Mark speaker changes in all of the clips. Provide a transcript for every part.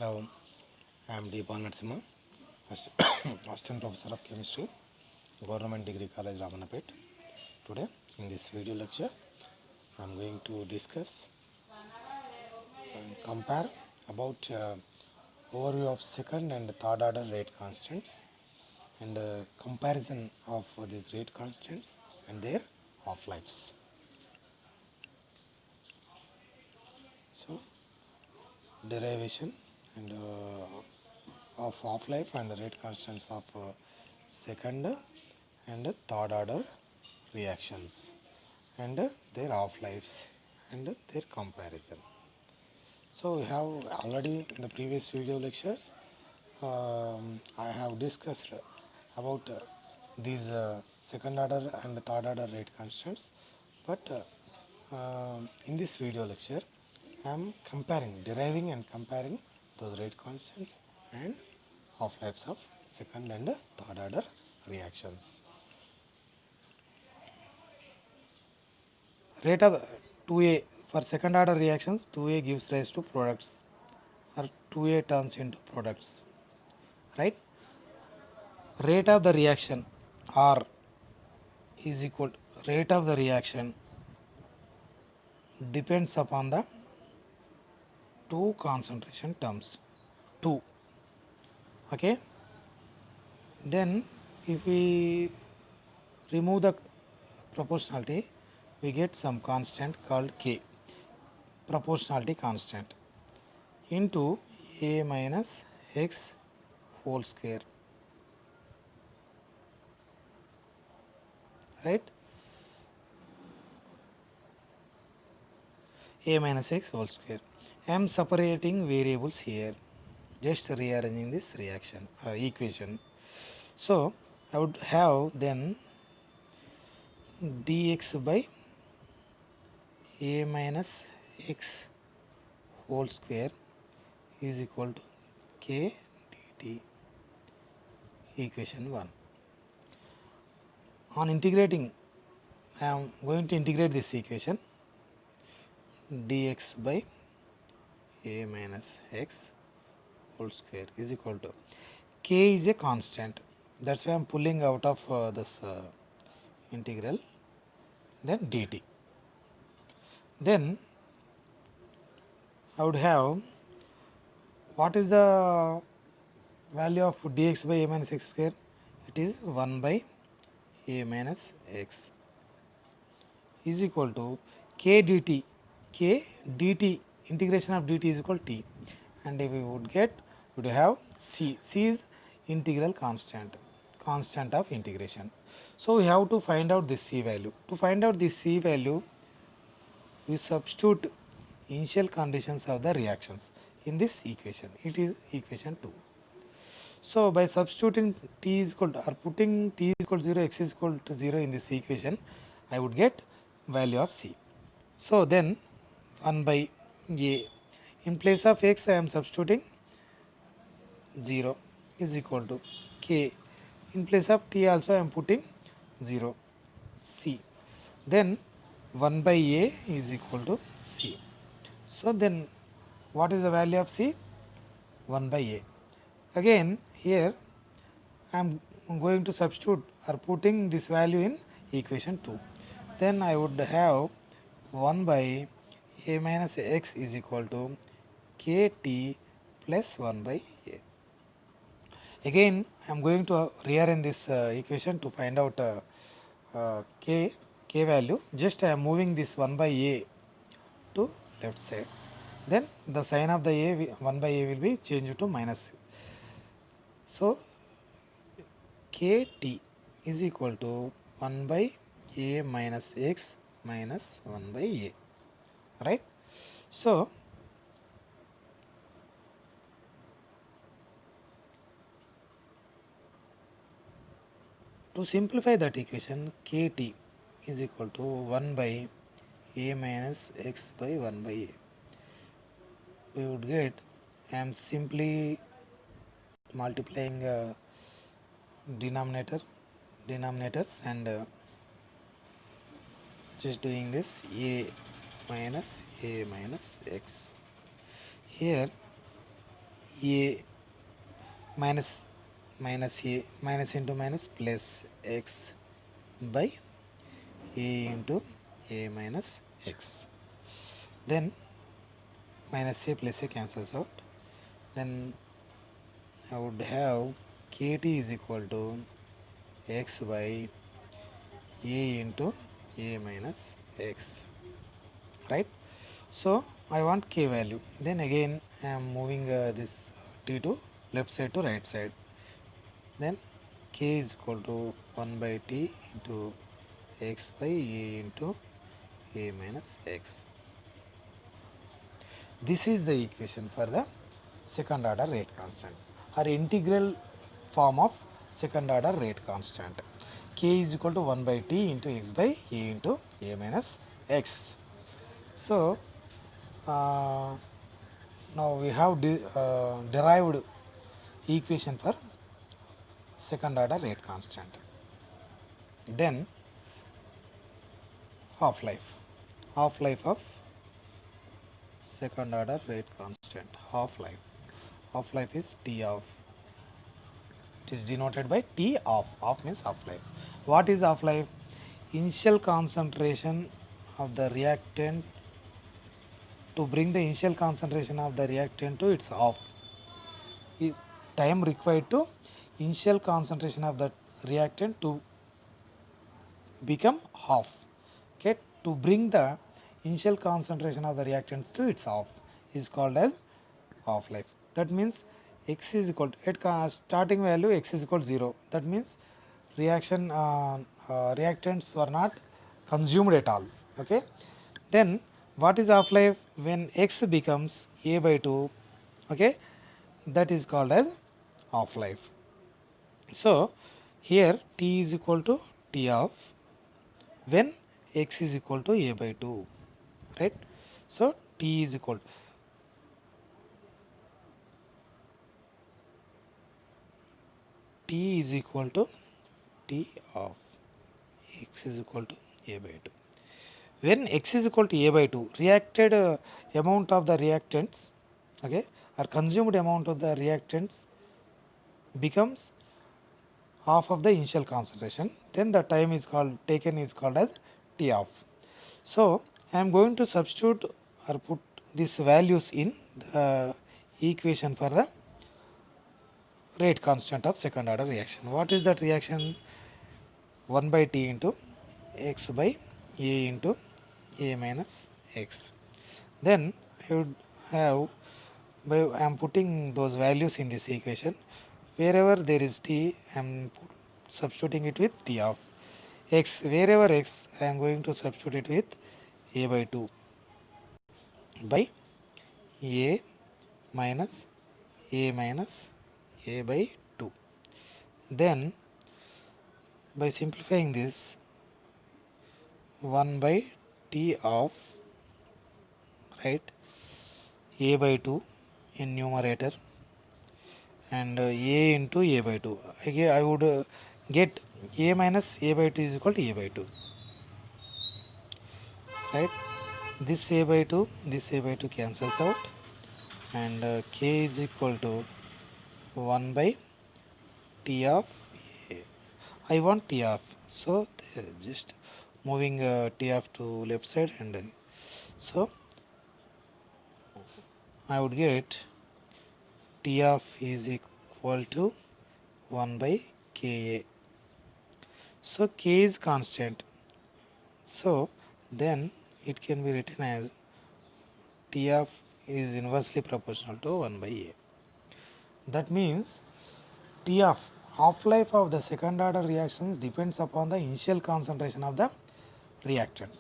Speaker 1: Hello, I am Deepa Narasimha, Assistant Professor of Chemistry, Government Degree College, Ramanapet. Today, in this video lecture, I am going to discuss and compare about overview of second and third order rate constants and comparison of these rate constants and their half-lives. So, derivation and of half-life and rate constants of second and third order reactions and their half-lives and their comparison. So we have already in the previous video lectures I have discussed about these second order and third order rate constants, but in this video lecture I am deriving and comparing those rate constants and half-lives of second and third order reactions. Rate of 2A for second order reactions, 2A gives rise to products or 2A turns into products, right? Rate of the reaction R is equal to rate of the reaction depends upon the two concentration terms 2. Okay, then if we remove the proportionality, we get some constant called K, proportionality constant, into A minus X whole square, right? A minus X whole square. I am separating variables here, just rearranging this reaction equation. So I would have then dx by A minus X whole square is equal to K dt, equation 1. On integrating, I am going to integrate this equation, dx by A minus X whole square is equal to K is a constant, that's why I am pulling out of this integral, then dt. Then I would have, what is the value of dx by A minus X square? It is 1 by A minus X is equal to K dt. K dt, integration of dt is equal to t, and if we would have C. C is integral constant of integration. So we have to find out this C value. To find out this C value, we substitute initial conditions of the reactions in this equation. It is equation 2. So by substituting t is equal to, or putting t is equal to 0, x is equal to 0 in this equation, I would get value of C. So then 1 by A, in place of x I am substituting 0 is equal to K, in place of t also I am putting 0, C. Then 1 by A is equal to C. So then what is the value of C? 1 by A. Again here I am going to substitute or putting this value in equation 2. Then I would have 1 by A minus X is equal to KT plus 1 by A. Again I am going to rearrange this equation to find out K value. Just I am moving this 1 by A to left side. Then the sign of the A, 1 by A will be changed to minus. So KT is equal to 1 by A minus X minus 1 by A, right? So to simplify that equation, KT is equal to 1 by A minus X by 1 by A. We would get, I am simply multiplying denominators and just doing this A minus X. Here A minus A minus into minus plus x by A into A minus x. Then minus A plus A cancels out. Then I would have kt is equal to x by A into A minus x, right? So I want k value. Then again I am moving this t to left side to right side. Then k is equal to 1 by t into x by A into A minus x. This is the equation for the second order rate constant or integral form of second order rate constant. K is equal to 1 by t into x by A into A minus x. So now we have derived equation for second order rate constant. Then half-life of second order rate constant. Half-life is T of. It is denoted by T of. Half means half-life. What is half-life? Initial concentration of the reactant, to bring the initial concentration of the reactant to its half. Time required to initial concentration of the reactant to become half. Okay, to bring the initial concentration of the reactants to its half is called as half-life. That means x is equal to, at starting value x is equal to 0. That means reactants were not consumed at all. Okay, then what is half-life? When x becomes a by 2, okay, that is called as half-life. So here t is equal to T of when x is equal to a by 2, right? So t is equal to T of x is equal to a by 2. When x is equal to a by 2, reacted amount of the reactants, okay, or consumed amount of the reactants becomes half of the initial concentration. Then the time is taken is called as T of. So I am going to substitute or put these values in the equation for the rate constant of second order reaction. What is that reaction? 1 by t into x by A into A minus x. Then I would have, I am putting those values in this equation. Wherever there is t, I am substituting it with T of. X, wherever x, I am going to substitute it with a by 2 by A minus A minus A by 2. Then by simplifying this, 1 by T of, right, A by 2 in numerator and A into A by 2. Again I would get A minus A by 2 is equal to A by 2, right? This A by 2 cancels out, and k is equal to 1 by T of A. I want T of, so just moving T of to left side, and so I would get T of is equal to 1 by Ka. So K is constant, so then it can be written as T of is inversely proportional to 1 by A. That means T of, half-life of the second order reactions, depends upon the initial concentration of the reactants.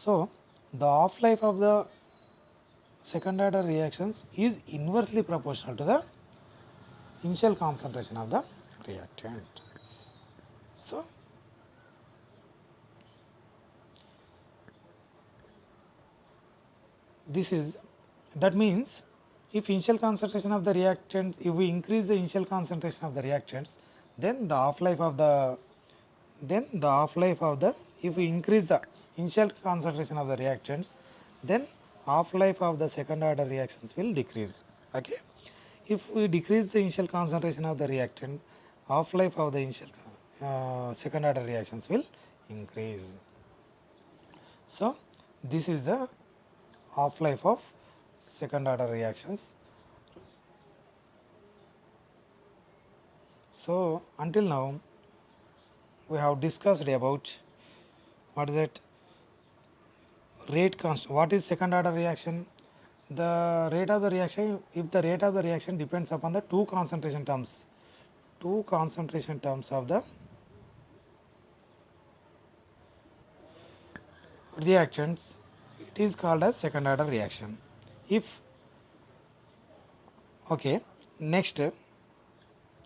Speaker 1: So the half-life of the second order reactions is inversely proportional to the initial concentration of the reactant. So that means if initial concentration of the reactants, if we increase the initial concentration of the reactants, then the half-life of the, if we increase the initial concentration of the reactants, then half life of the second order reactions will decrease. Okay, if we decrease the initial concentration of the reactant, half life of the initial second order reactions will increase. So this is the half life of second order reactions. So until now we have discussed about what is that rate constant. What is second order reaction? The rate of the reaction, if the rate of the reaction depends upon the two concentration terms of the reactants, it is called as second order reaction. If okay, next,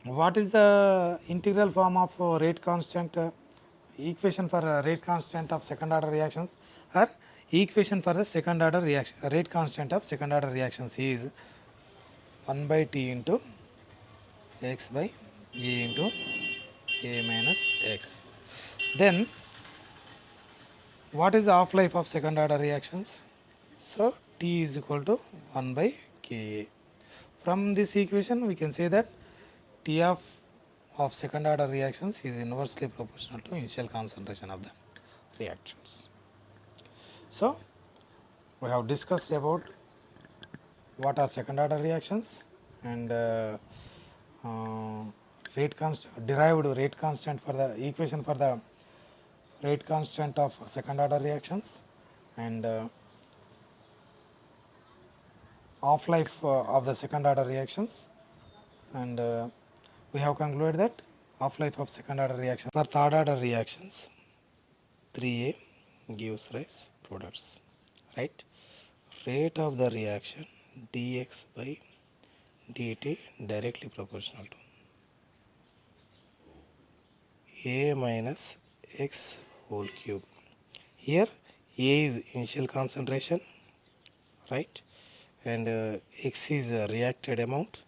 Speaker 1: what is the integral form of rate constant equation for rate constant of second order reactions, or equation for the second order reaction rate constant of second order reactions is 1 by T into x by A into A minus x. Then what is the half life of second order reactions? So T is equal to 1 by Ka. From this equation we can say that T of second order reactions is inversely proportional to initial concentration of the reactants. So we have discussed about what are second order reactions and derived rate constant for the equation for the rate constant of second order reactions, and half life of the second order reactions, and we have concluded that half life of second order reaction for third order reactions 3A gives rise products, right? Rate of the reaction dx by dt directly proportional to A minus x whole cube. Here A is initial concentration, right, and x is reacted amount,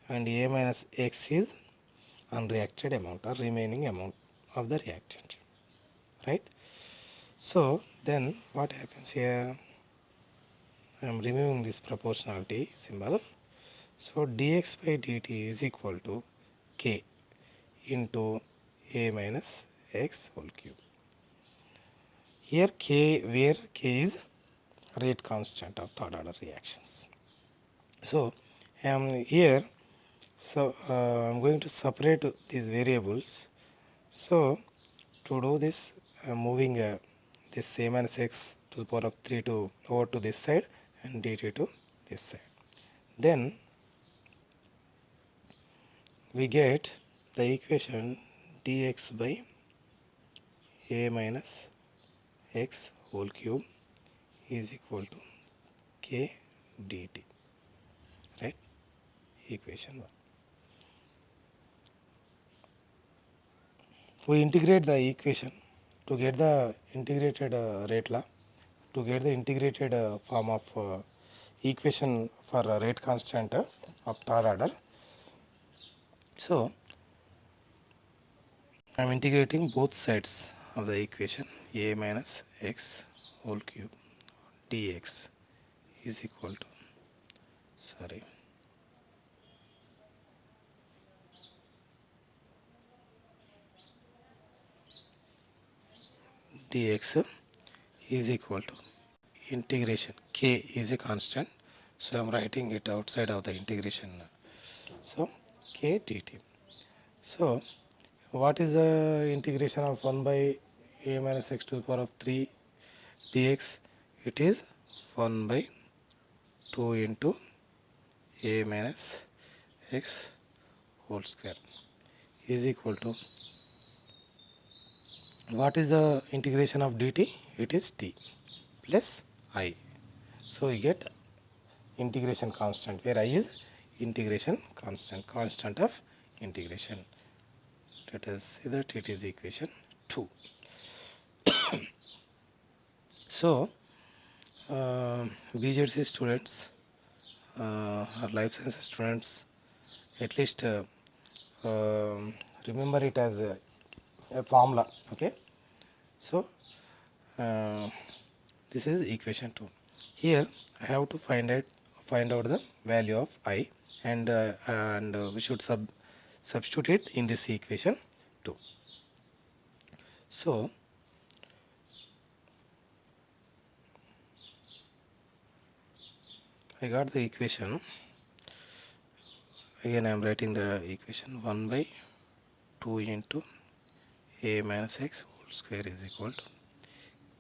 Speaker 1: and A minus x is unreacted amount or remaining amount of the reactant, right? So then what happens here? I am removing this proportionality symbol. So dx by dt is equal to k into A minus x whole cube. Here k, where k is rate constant of third order reactions. So here, so I am going to separate these variables. So to do this, I am moving this A minus x to the power of 3 to over to this side and dt to this side. Then we get the equation dx by A minus x whole cube is equal to k dt, right? Equation 1. We integrate the equation to get the integrated rate law, to get the integrated form of equation for rate constant of third order. So I am integrating both sides of the equation. A minus x whole cube dx is equal to, dx is equal to integration. K is a constant, so I am writing it outside of the integration. So k dt. So what is the integration of 1 by A minus x to the power of 3 dx? It is 1 by 2 into A minus x whole square is equal to, what is the integration of dt? It is t plus I. So we get integration constant, where I is integration constant of integration. Let us see that it is equation 2. So BJC students or life sciences students, at least remember it as a formula. Okay, so this is equation 2. Here I have to find out the value of I, and we should substitute it in this equation too. So I got the equation. Again I am writing the equation 1 by 2 into a minus x whole square is equal to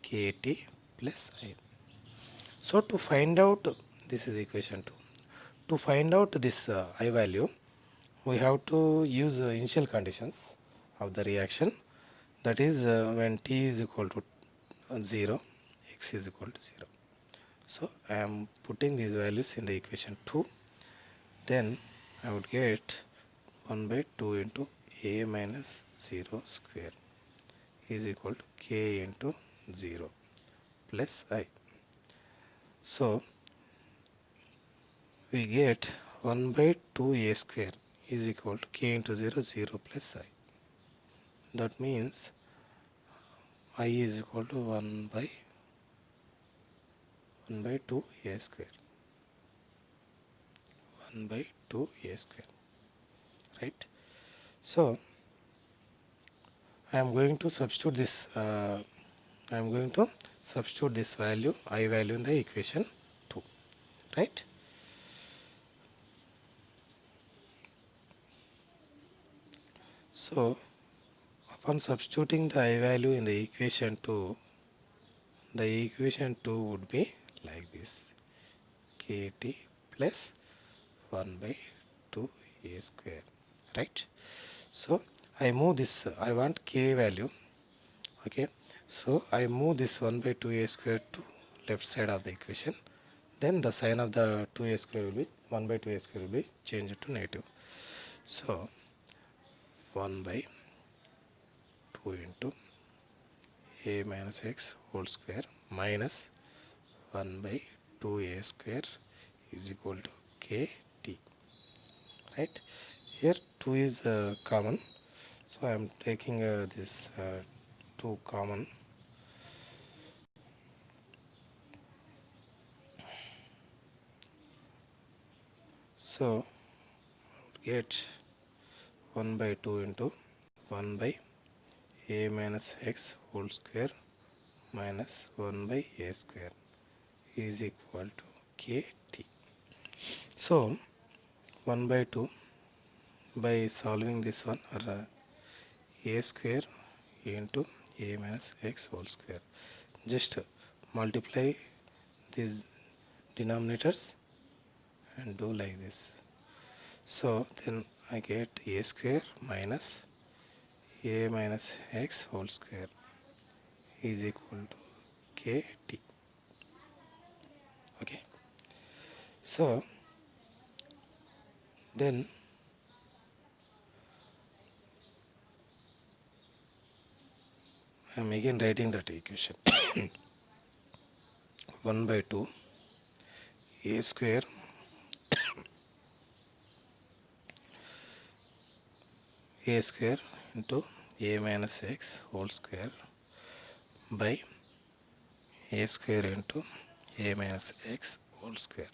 Speaker 1: kt plus I. So to find out, this is equation 2. To find out this I value, we have to use initial conditions of the reaction, that is when t is equal to 0, x is equal to 0. So I am putting these values in the equation 2. Then I would get 1 by 2 into a minus 0 square is equal to k into 0 plus I. So we get 1 by 2a square is equal to k into 0, 0 plus I. That means I is equal to 1 by 2a square. 1 by 2a square, right? So I am going to substitute this value, I value, in the equation 2, right? So upon substituting the I value in the equation 2, the equation 2 would be like this: kt plus 1 by 2a square, right? So I move this, I want k value, okay? So I move this 1 by 2a square to left side of the equation. Then the sign of the 2a square will be 1 by 2a square will be changed to negative. So 1 by 2 into a minus x whole square minus 1 by 2a square is equal to kt, right? Here 2 is common, so I am taking this 2 common. So get 1 by 2 into 1 by a minus x whole square minus 1 by a square is equal to kt. So 1 by 2, by solving this one, or a square into a minus x whole square, just multiply these denominators and do like this. So then I get a square minus a minus x whole square is equal to kt. Okay, so then I am again writing that equation 1 by 2 a square into a minus x whole square by a square into a minus x whole square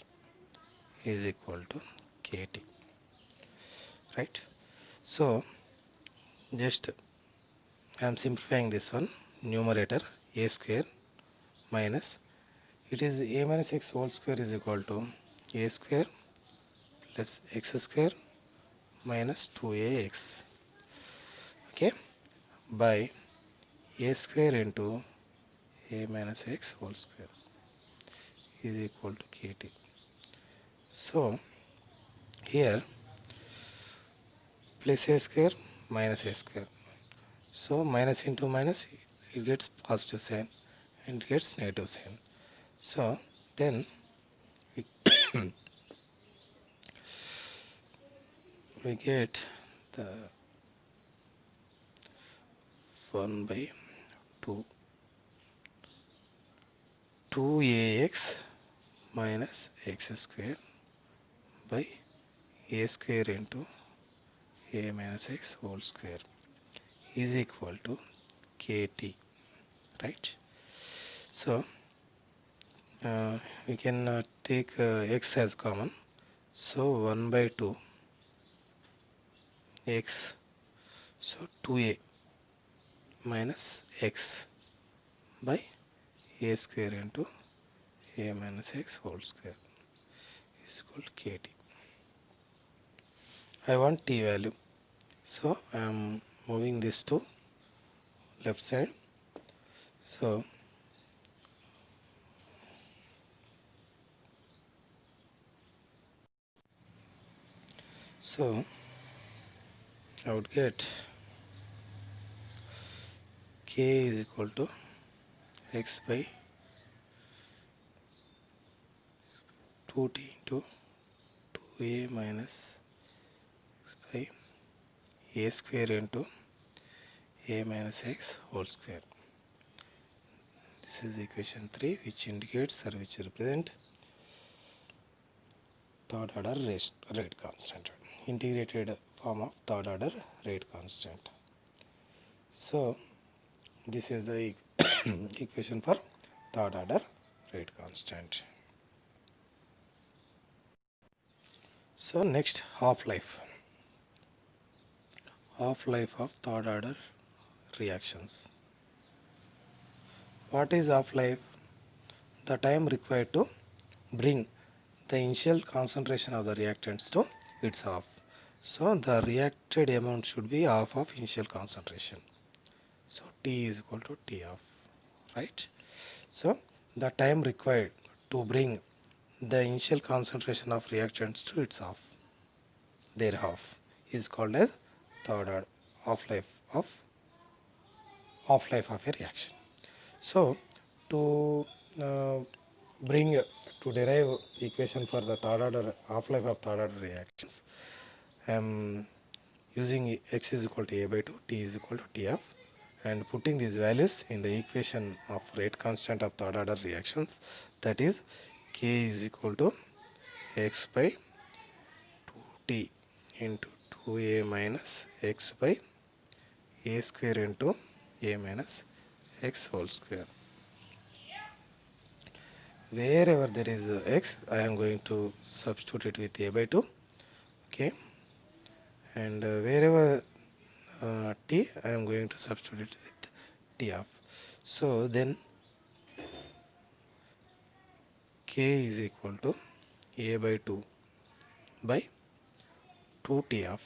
Speaker 1: is equal to kt, right? So just I am simplifying this one. Numerator a square minus, it is a minus x whole square is equal to a square plus x square minus 2ax, okay, by a square into a minus x whole square is equal to kt. So here plus a square minus a square, so minus into minus, it gets positive sign and it gets negative sign. So then we, we get the 1 by 2ax minus x square by a square into a minus x whole square is equal to kt, right? So we can take x as common, so 1 by 2 x, so 2a minus x by a square into a minus x whole square is equal to kt. I want t value, so I am moving this to left side. So I would get k is equal to x by 2t into 2a minus x by a square into a minus x whole square. This is equation 3, which indicates or which represent third order rate constant, integrated form of third order rate constant. So this is the equation for third order rate constant. So next, half-life of third order reactions. What is half-life? The time required to bring the initial concentration of the reactants to its half. So the reacted amount should be half of initial concentration. So T is equal to T half, right? So the time required to bring the initial concentration of reactants to its half, their half, is called as third order half-life of a reaction. So to derive equation for the third order half-life of third order reactions, I am using x is equal to a by 2, t is equal to t f, and putting these values in the equation of rate constant of third order reactions, that is k is equal to x by 2t into 2a minus x by a square into a minus x whole square. Wherever there is x, I am going to substitute it with a by 2, okay, and wherever t, I am going to substitute it with t half. So then k is equal to a by 2 by 2 t half,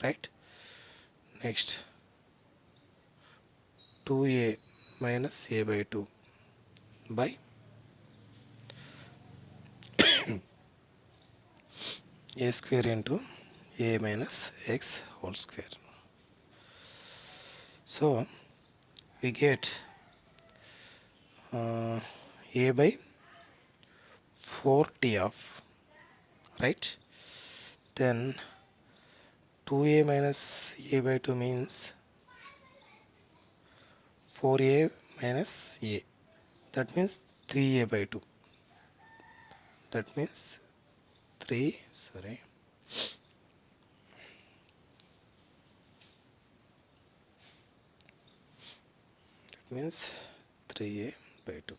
Speaker 1: right? Next, 2a minus a by 2 by a square into a minus x whole square. So we get a by 4t half, right? Then 2a minus a by 2 means 4a minus a, that means 3a by 2, that means 3 means 3a by 2.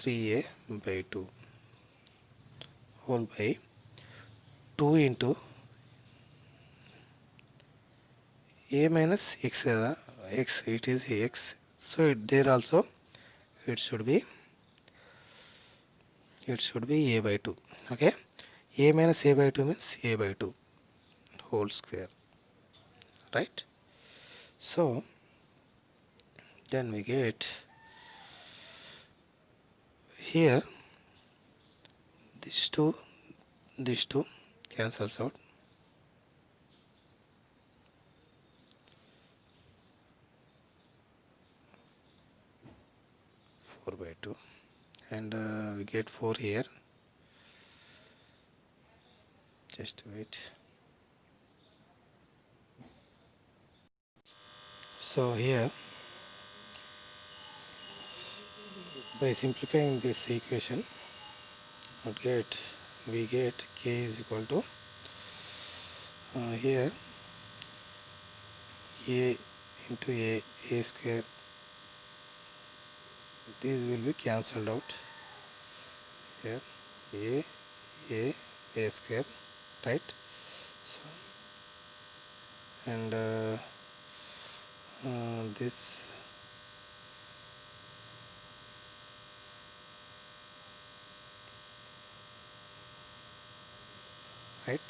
Speaker 1: A by 2 whole by 2 into a minus x, x, it is x, so there also it should be a by 2, okay. A minus a by 2 means a by 2 whole square, right? So then we get here these two cancels out, four by 2, and we get 4 here. Just wait. So here, by simplifying this equation, we get k is equal to here a into a square, these will be cancelled out here, a square, right? So and this right.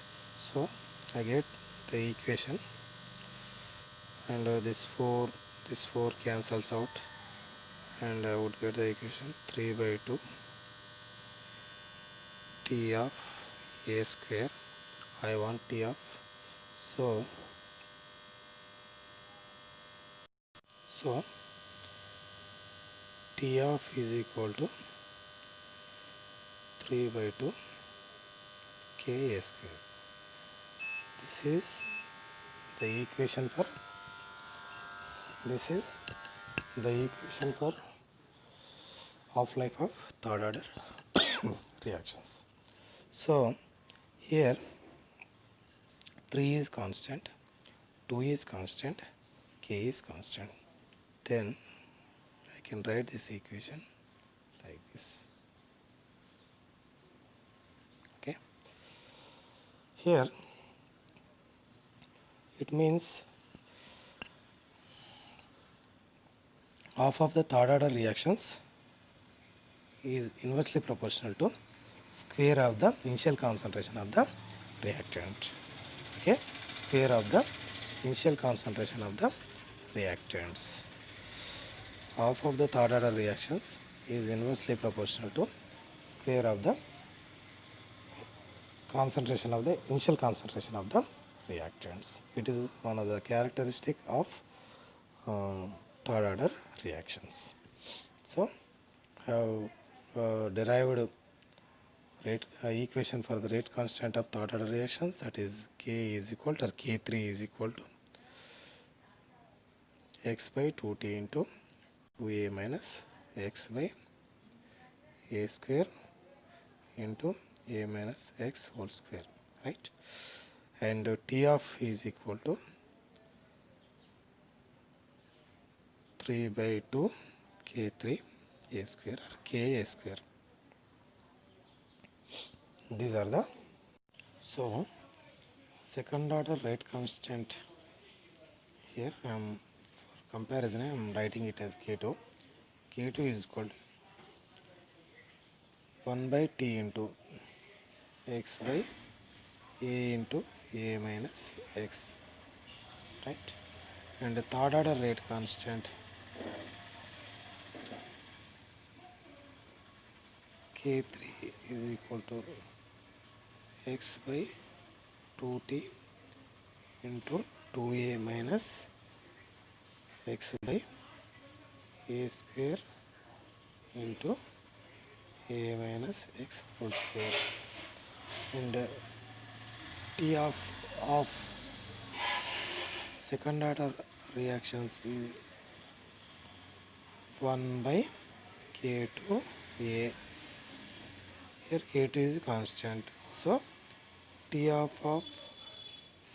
Speaker 1: So I get the equation, and this 4 cancels out, and I would get the equation 3 by 2 t of a square. I want t of, so t of is equal to 3 by 2 k a square. This is the equation for half-life of third order reactions. So here 3 is constant, 2 is constant, k is constant. Then I can write this equation like this. Okay. Here it means half of the third order reactions is inversely proportional to square of the initial concentration of the reactant. Okay, square of the initial concentration of the reactants. Half of the third order reactions is inversely proportional to square of the concentration of the initial concentration of the reactants. It is one of the characteristic of third order reactions. So have derived rate equation for the rate constant of third order reactions, that is k is equal to, or k3 is equal to x by 2t into 2a minus x by a square into a minus x whole square, right? And t of is equal to 3 by 2 k3 a square or k a square. These are the, so second order rate constant here, for comparison I am writing it as k2. k2 is equal to 1 by t into x by a into a minus x, right? And the third order rate constant k3 is equal to x by 2t into 2a minus x by a square into a minus x whole square. And t of second order reactions is 1 by k2 a. Here k2 is constant, so t of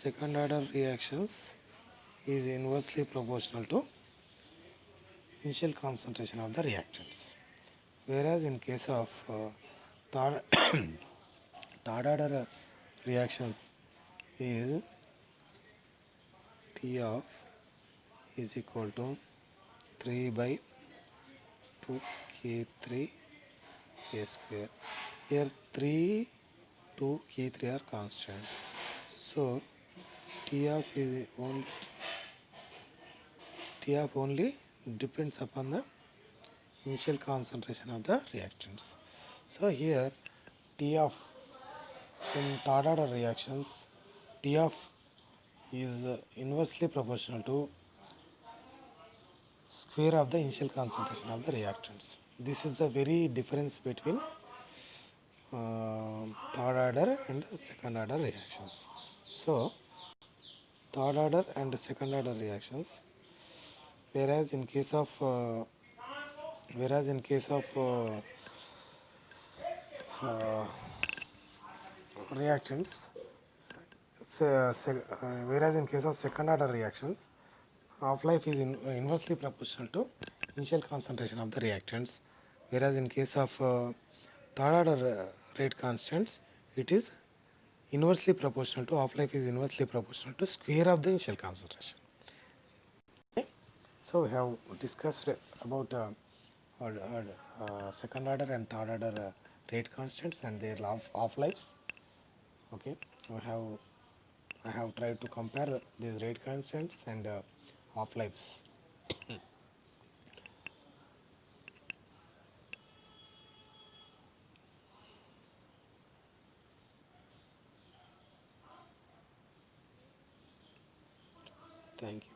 Speaker 1: second order reactions is inversely proportional to initial concentration of the reactants. Whereas in case of third, third order reactions is T of is equal to 3 by 2 k3 a square. Here 3, 2, k3 are constants. So T of only depends upon the initial concentration of the reactants. So here T of in third order reactions, T of is inversely proportional to square of the initial concentration of the reactants. This is the very difference between third order and second order reactions. So third order and second order reactions, whereas in case of reactants, whereas in case of second order reactions, half-life is inversely proportional to initial concentration of the reactants, whereas in case of third order rate constants, it is inversely proportional to half-life is inversely proportional to square of the initial concentration. Okay. So we have discussed about second order and third order rate constants and their half-lives. Okay, I have tried to compare these rate constants and half-lives. Thank you.